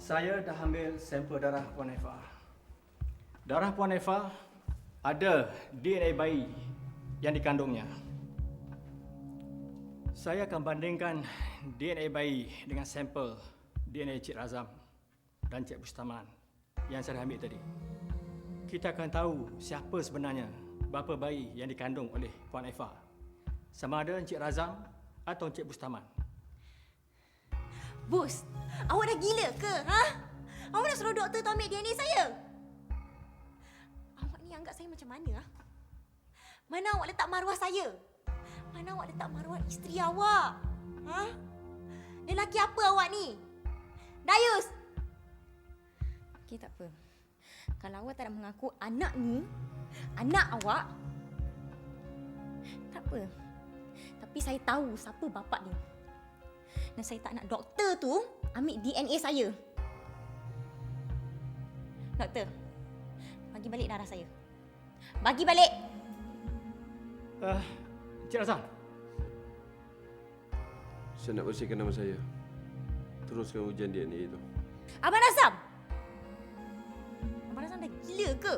Saya dah ambil sampel darah Puan Eva. Darah Puan Eva ada DNA bayi yang dikandungnya. Saya akan bandingkan DNA bayi dengan sampel DNA Cik Razam dan Cik Bustaman yang saya ambil tadi. Kita akan tahu siapa sebenarnya bapa bayi yang dikandung oleh Puan Eva. Sama ada Encik Razam atau Encik Bustaman. Bos, awak dah gila ke? Ha? Awak nak suruh doktor tu ambil DNA saya? Awak ni anggap saya macam mana? Ha? Mana awak letak maruah saya? Mana awak letak maruah isteri awak? Ha? Lelaki apa awak ni? Dayus! Okey, tak apa. Kalau awak tak nak mengaku anak ni, anak awak, tak apa. Tapi saya tahu siapa bapa dia. Dan saya tak nak doktor tu ambil DNA saya. Doktor, bagi balik darah saya. Bagi balik! Encik Razam. Saya nak bersihkan nama saya. Teruskan ujian DNA itu. Abang Razam! Abang Razam dah gila ke?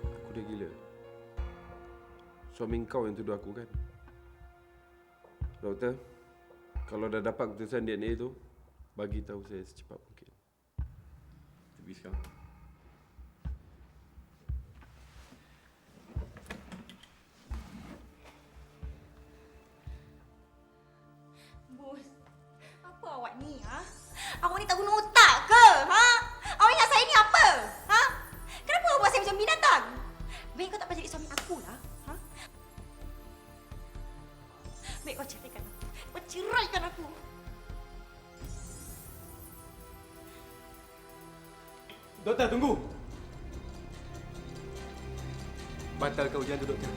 Aku dah gila. Suami kau yang tuduh aku kan? Doktor, kalau dah dapat keputusan DNA itu, bagi tahu saya secepat mungkin. Tapi sekarang. Bos, apa awak ni, ha? Awak ni tak guna otak ke, ha? Awak ingat saya ni apa? Ha? Kenapa awak buat saya macam binatang? Baik kau tak payah jadi suami aku lah, ha? Baik kau ceraikan aku. Kau ceraikan aku. Doktor, tunggu! Batalkan ujian tu, doktor.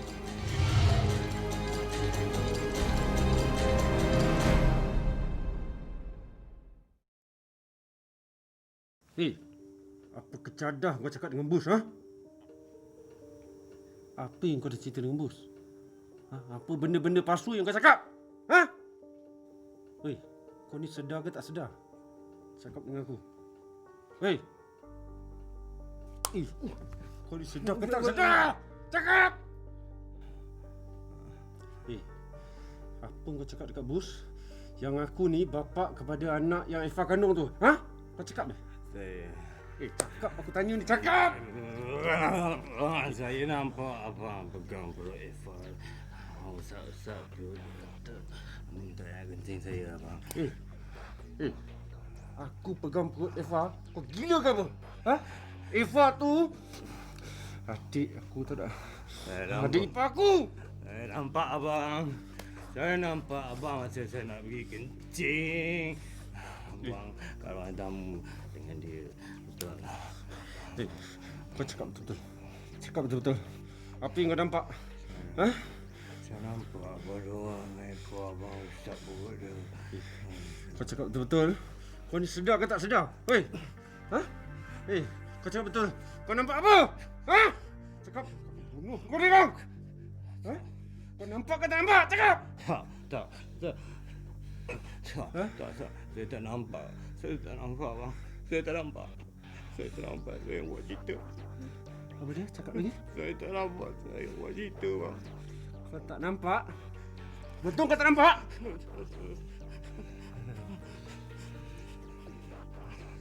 Hei, apa kecadah kau cakap dengan bos, ha? Apa yang kau dah cerita dengan bos? Ha? Apa benda-benda palsu yang kau cakap? Ha? Hei, kau ni sedar ke tak sedar? Cakap dengan aku. Hei! Kau ni sedar ke tak sedar? Cakap! Hei, apa kau cakap dekat bos? Yang aku ni bapa kepada anak yang Eva kandung tu. Ha? Kau cakap dah? Cakap, aku tanya ni, cakap! Saya nampak abang pegang perut Eva. Usap-usap perut doktor. Minta yang genting saya, abang. Aku pegang perut Eva. Kau gila ke apa? Ha? Eva tu adik aku tak ada. Adik ipar aku. Saya nampak abang. Saya nampak abang masa saya nak pergi kencing. Abang kalau tamu dengan dia. Betul. Kau cakap betul-betul. Cakap betul-betul. Apa yang kau nampak? Ha? Saya nampak abang doang ekor abang usap perut dia. Kau cakap betul-betul. Kau ni sedar ke tak sedar? Hei. Ha? Hei, kau cakap betul. Kau nampak apa? Ha? Cakap. Aku bunuh kau ni kau. Ha? Kau nampak ke tak nampak? Cakap. Tak. Saya tak nampak. Saya tak nampak, bang. Saya tak nampak. Saya tak nampak. Saya buat cerita. Apa dia? Cakap lagi. Saya tak nampak. Saya buat cerita, bang. Kau tak nampak? Betul kau tak nampak?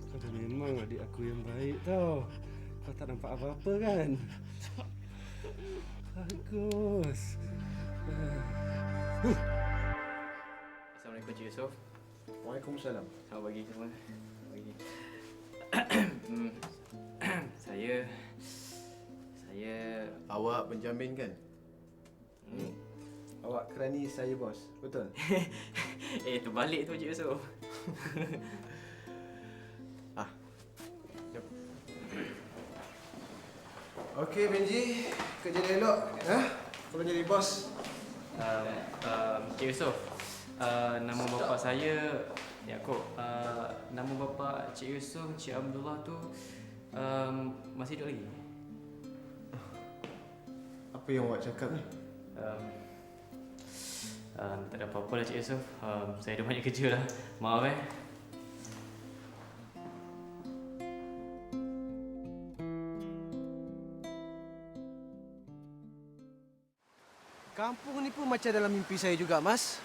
Kau dah memang adik aku yang baik tau. Kau tak nampak apa-apa kan? Bagus. Assalamualaikum Cik Yusof. Waalaikumsalam. Selamat pagi semua. Selamat pagi. Saya Awak penjamin kan? Awak kerani saya, bos. Betul? terbalik tu Cik Yusof. Okey, Benji. Kerja dia elok. Ha? Kalau jadi bos. Cik Yusof, nama bapa saya Yaakob. Nama bapa Cik Yusof, Cik Abdullah tu masih hidup lagi? Apa yang awak cakap ni? Tak ada apa-apa lah Cik Yusof. Saya ada banyak kerja lah. Maaf Kampung ni pun macam dalam mimpi saya juga, Mas.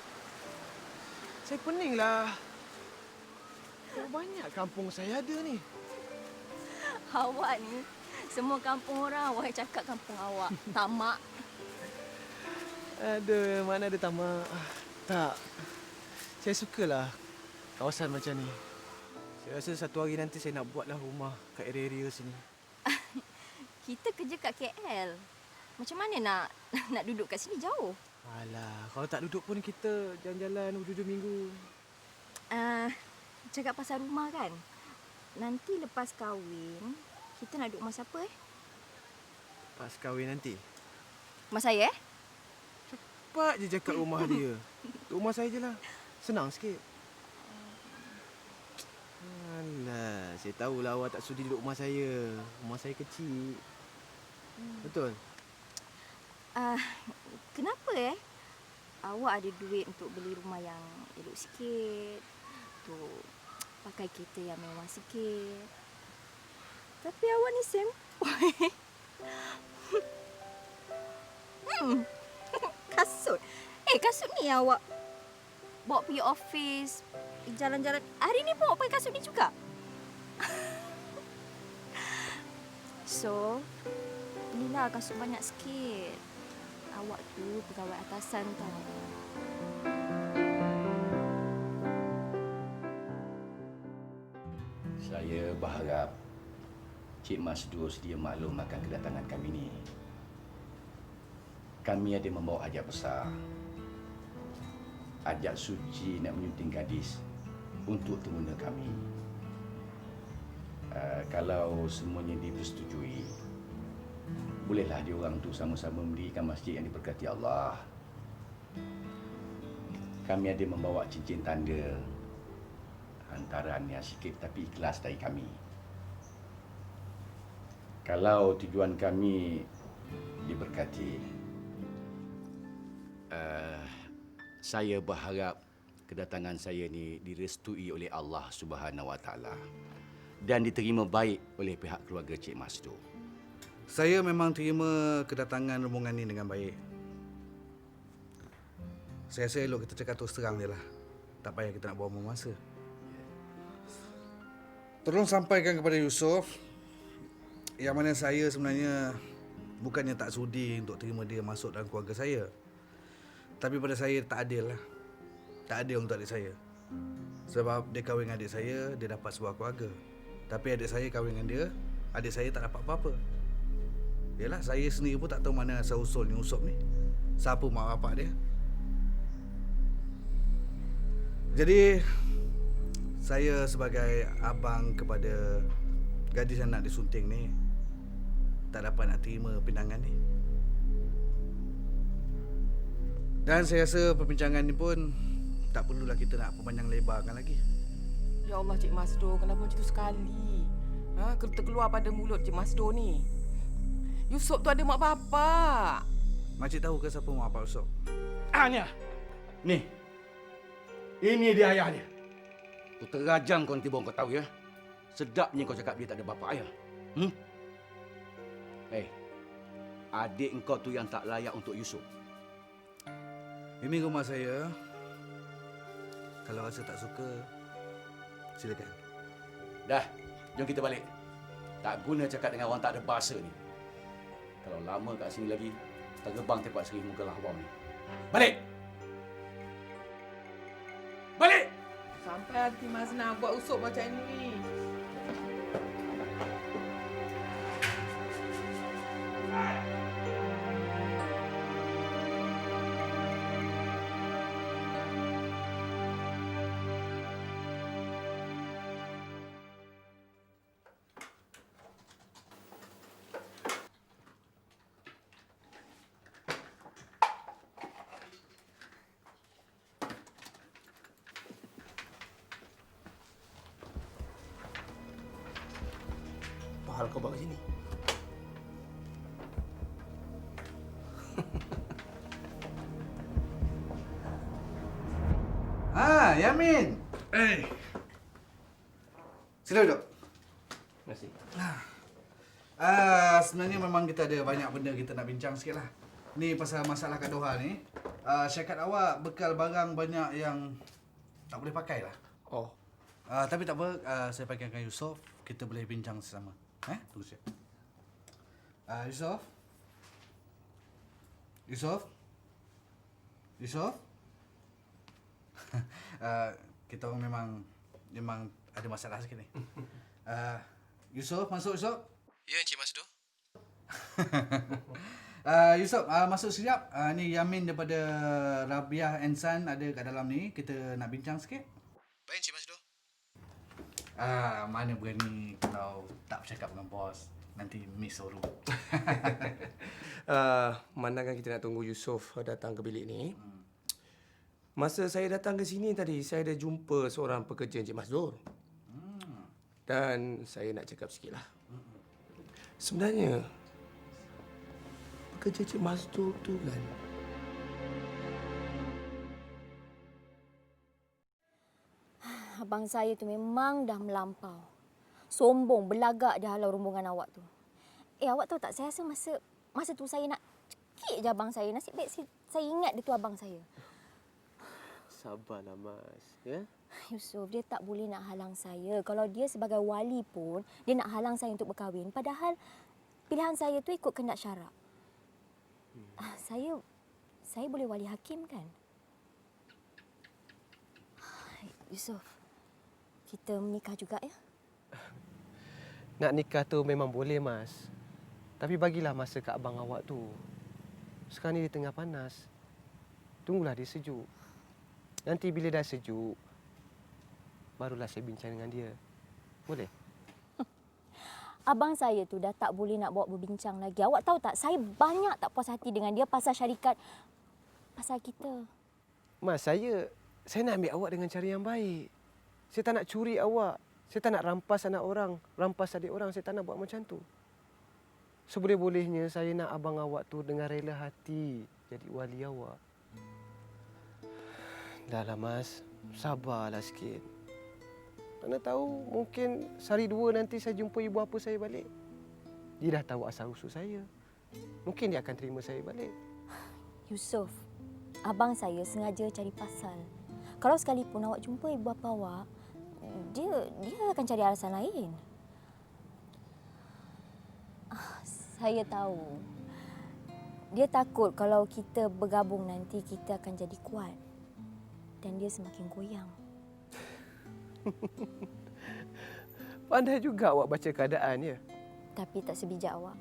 Saya peninglah. Berapa banyak kampung saya ada ni? Awak ni, semua kampung orang awak cakap kampung awak. Tamak. Ada, mana ada tamak. Tak. Saya sukalah kawasan macam ni. Saya rasa satu hari nanti saya nak buatlah rumah kat area-area sini. Kita kerja kat KL. Macam mana nak nak duduk kat sini jauh? Alah, kalau tak duduk pun kita jalan-jalan hujung minggu. Cakap pasal rumah kan. Nanti lepas kahwin, kita nak duduk rumah siapa Pas kahwin nanti. Rumah saya Cepat je cakap rumah dia. Rumah saya je lah. Senang sikit. Alah, saya tahulah awak tak sudi duduk rumah saya. Rumah saya kecil. Betul? Kenapa awak ada duit untuk beli rumah yang elok sikit, untuk pakai kereta yang mewah sikit. Tapi awak ni sempoi. Kasut. Kasut ni awak bawa pergi office, jalan-jalan. Hari ni pun awak pakai kasut ni juga. So, belilah kasut banyak sikit. Awak tu pegawai atasan tau. Saya berharap Cik Masdur sedia maklum akan kedatangan kami ni. Kami ada membawa hajat besar. Hajat suci nak menyunting gadis untuk temuna kami. Kalau semuanya dipersetujui, bolehlah diorang tu sama-sama mendirikan masjid yang diberkati Allah. Kami ada membawa cincin tanda, hantaran yang sikit tapi ikhlas dari kami. Kalau tujuan kami diberkati, saya berharap kedatangan saya ni direstui oleh Allah Subhanahu Wa Taala dan diterima baik oleh pihak keluarga Cik Masdur. Saya memang terima kedatangan rombongan ini dengan baik. Saya rasa elok kita cakap terus terang je lah. Tak payah kita nak buang masa. Tolong sampaikan kepada Yusof yang mana saya sebenarnya bukannya tak sudi untuk terima dia masuk dalam keluarga saya. Tapi pada saya tak adil lah. Tak adil untuk adik saya. Sebab dia kahwin dengan adik saya, dia dapat sebuah keluarga. Tapi adik saya kahwin dengan dia, adik saya tak dapat apa-apa. Yalah, saya sendiri pun tak tahu mana asal-usul Yusof ni. Siapa mak bapak dia. Jadi, saya sebagai abang kepada gadis yang nak disunting ni, tak dapat nak terima pindangan ni. Dan saya rasa perbincangan ni pun tak perlulah kita nak perpanjang lebarkan lagi. Ya Allah, Cik Masdur, kenapa macam tu sekali? Terkeluar pada mulut Cik Masdur ni. Yusof tu ada mak bapak. Makcik tahu ke siapa mak bapak Yusof? Anya. Ni. Ini dia ayah dia. Aku terajang kau nanti bawa kau tahu ya. Sedapnya kau cakap dia tak ada bapa ayah. Adik engkau tu yang tak layak untuk Yusof. Ini rumah saya. Kalau rasa tak suka, silakan. Dah, jom kita balik. Tak guna cakap dengan orang tak ada bahasa ni. Kalau lama kat sini lagi, terbang tempat Seri muka lahwam ni. Balik! Balik! Sampai hati Mas nak buat usuk macam ni. Apa hal kau bawa sini? Yamin. Sila duduk. Terima kasih. Sebenarnya memang kita ada banyak benda kita nak bincang sikit lah. Ni pasal masalah Kak Doha ni. Syarikat awak bekal barang banyak yang tak boleh pakai lah. Oh. Tapi tak apa, saya panggilkan Yusof. Kita boleh bincang sesama. Tunggu siap. Yusof? Yusof? Yusof? Kita orang memang ada masalah sikit ni. Yusof, masuk Yusof. Ya, Encik Masdo. Yusof, masuk sekejap. Ni Yamin daripada Rabiah and Son ada kat dalam ni. Kita nak bincang sikit. Baik, Encik Masdo. Mana berani kalau tak bercakap dengan bos. Nanti miss showroom. Manakah kita nak tunggu Yusof datang ke bilik ni? Masa saya datang ke sini tadi, saya ada jumpa seorang pekerja Encik Masdur. Dan saya nak cakap sikit lah. Sebenarnya, pekerja Encik Masdur tu kan, Abang saya tu memang dah melampau. Sombong, belagak dia halau rombongan awak tu. Awak tahu tak, saya rasa masa tu saya nak cekik je abang saya. Nasib baik saya ingat dia tu abang saya. sabarlah Mas. Ya? Yusof, dia tak boleh nak halang saya. Kalau dia sebagai wali pun, dia nak halang saya untuk berkahwin. Padahal pilihan saya tu ikut kehendak syarak. Saya boleh wali hakim kan? Yusof, kita menikah juga ya? Nak nikah tu memang boleh, Mas. Tapi bagilah masa kat abang awak tu. Sekarang ni dia tengah panas. Tunggulah dia sejuk. Nanti bila dah sejuk, barulah saya bincang dengan dia. Boleh? Abang saya tu dah tak boleh nak bawa berbincang lagi. Awak tahu tak, saya banyak tak puas hati dengan dia pasal syarikat, pasal kita. Mas, saya nak ambil awak dengan cara yang baik. Saya tak nak curi awak. Saya tak nak rampas anak orang, rampas adik orang. Saya tak nak buat macam tu. Seboleh-bolehnya saya nak abang awak tu dengan rela hati jadi wali awak. Dahlah Mas, sabarlah sikit. Mana tahu mungkin sehari dua nanti saya jumpa ibu bapa saya balik. Dia dah tahu asal usul saya. Mungkin dia akan terima saya balik. Yusof, abang saya sengaja cari pasal. Kalau sekalipun awak jumpa ibu bapa awak, dia akan cari alasan lain. Saya tahu. Dia takut kalau kita bergabung nanti kita akan jadi kuat. Dan dia semakin goyang. Pandai juga awak baca keadaan, ya? Tapi tak sebijak awak.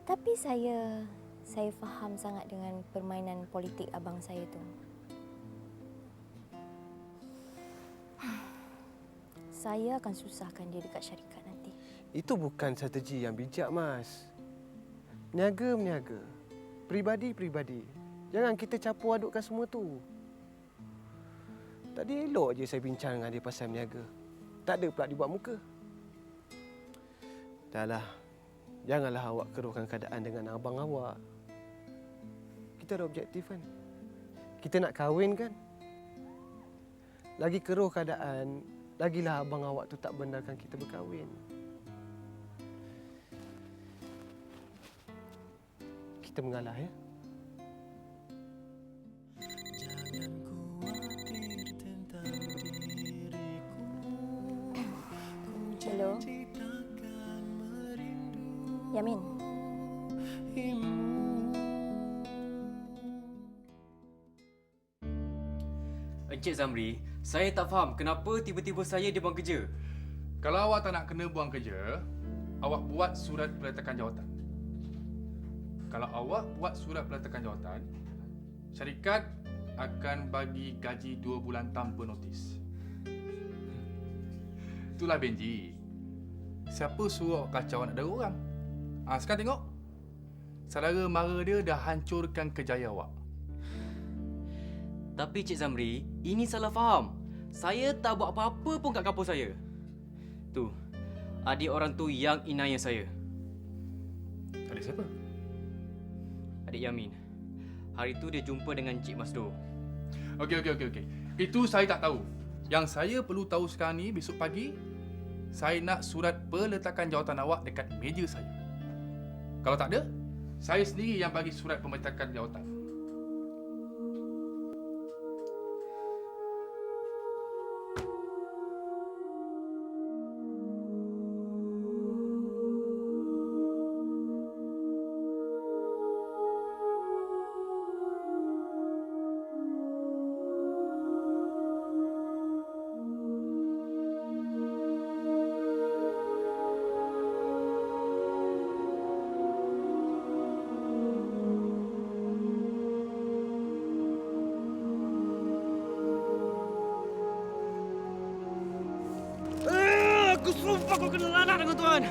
Tapi saya faham sangat dengan permainan politik abang saya tu. Saya akan susahkan dia dekat syarikat nanti. Itu bukan strategi yang bijak, Mas. Niaga-meniaga. Pribadi-pribadi. Jangan kita campur adukkan semua tu. Tadi elok je saya bincang dengan dia pasal meniaga. Tak ada pula dibuat muka. Dahlah. Janganlah awak keruhkan keadaan dengan abang awak. Kita ada objektif kan? Kita nak kahwin kan? Lagi keruh keadaan, lagilah abang awak tu tak benarkan kita berkahwin. Kita mengalah, ya? Hello. Yamin. Encik Zamri, saya tak faham kenapa tiba-tiba saya dibuang kerja. Kalau awak tak nak kena buang kerja, awak buat surat peletakan jawatan. Kalau awak buat surat peletakan jawatan, syarikat akan bagi gaji 2 bulan tanpa notis. Itulah Benji. Siapa suruh awak kacau anak dara orang? Sekarang tengok. Saudara mara dia dah hancurkan kerjaya awak. Tapi Cik Zamri, ini salah faham. Saya tak buat apa-apa pun kat kampus saya. Tu, adik orang tu yang inaya saya. Adik siapa? Adik Yamin. Hari tu dia jumpa dengan Cik Masdo. Okey. Itu saya tak tahu. Yang saya perlu tahu sekarang ni, besok pagi, saya nak surat peletakan jawatan awak dekat meja saya. Kalau tak ada, Saya sendiri yang bagi surat pembentakan jawatan. Aku sumpah kau kena lanat dengan Tuhan.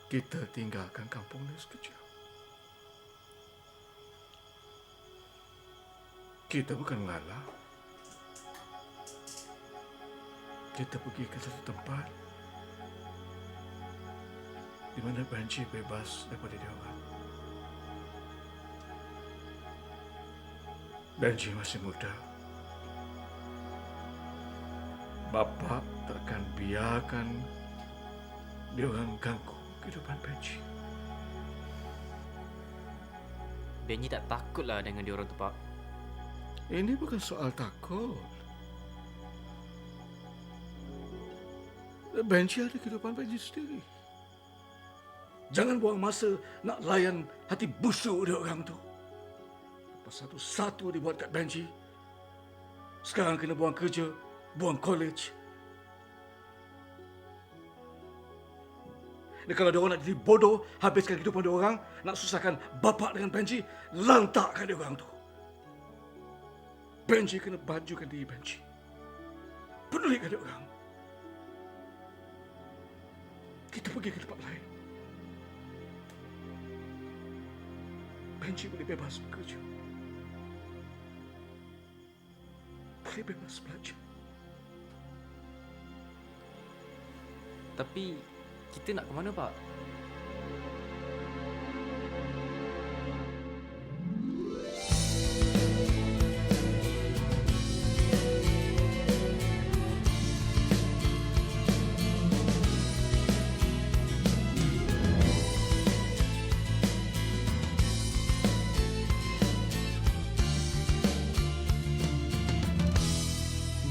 Kita tinggalkan kampung ini sekejap. Kita bukan ngalah. Kita pergi ke satu tempat di mana Banci bebas daripada dia orang. Banci masih muda. Bapa takkan biarkan dia orang ganggu kehidupan Banci. Benji tak takutlah dengan dia orang tu, Pak. Ini bukan soal takut. Banci ada kehidupan Banci sendiri. Jangan buang masa nak layan hati busuk dia orang tu. Lepas satu-satu dibuat kat Banci. Sekarang kena buang kerja, buang college. Dan kalau dia orang nak jadi bodoh, habiskan kehidupan dia orang, nak susahkan bapa dengan Banci, lantakkan dia orang tu. Banci kena bajukan diri Banci. Pedulikan dia orang. Kita pergi ke tempat lain. Banci boleh bebas bekerja. Boleh bebas belajar. Tapi kita nak ke mana, Pak?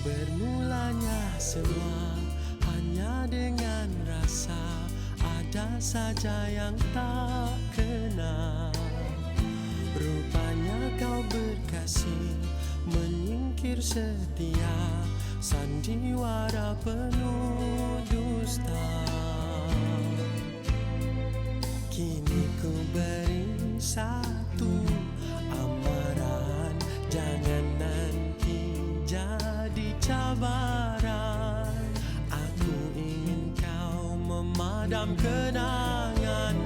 Bermulanya semua hanya dengan rasa, ada saja yang tak kenal. Rupanya kau berkasih, menyingkir setia, sandiwara penuh dusta. Kini ku beri satu amaran, jangan nanti jadi cabaran. Aku ingin kau memadam kenangan,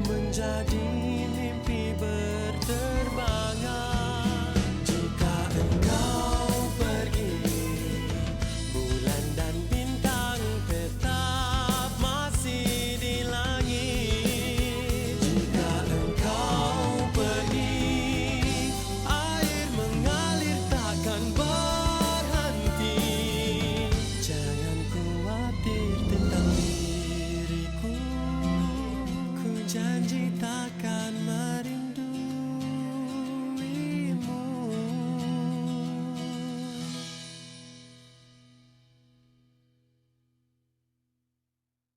menjadi mimpi berterbangan. Jika engkau pergi, bulan dan bintang tetap masih di langit. Jika engkau pergi, air mengalir takkan berhenti. Jangan khawatir tentang diriku, ku janji takkan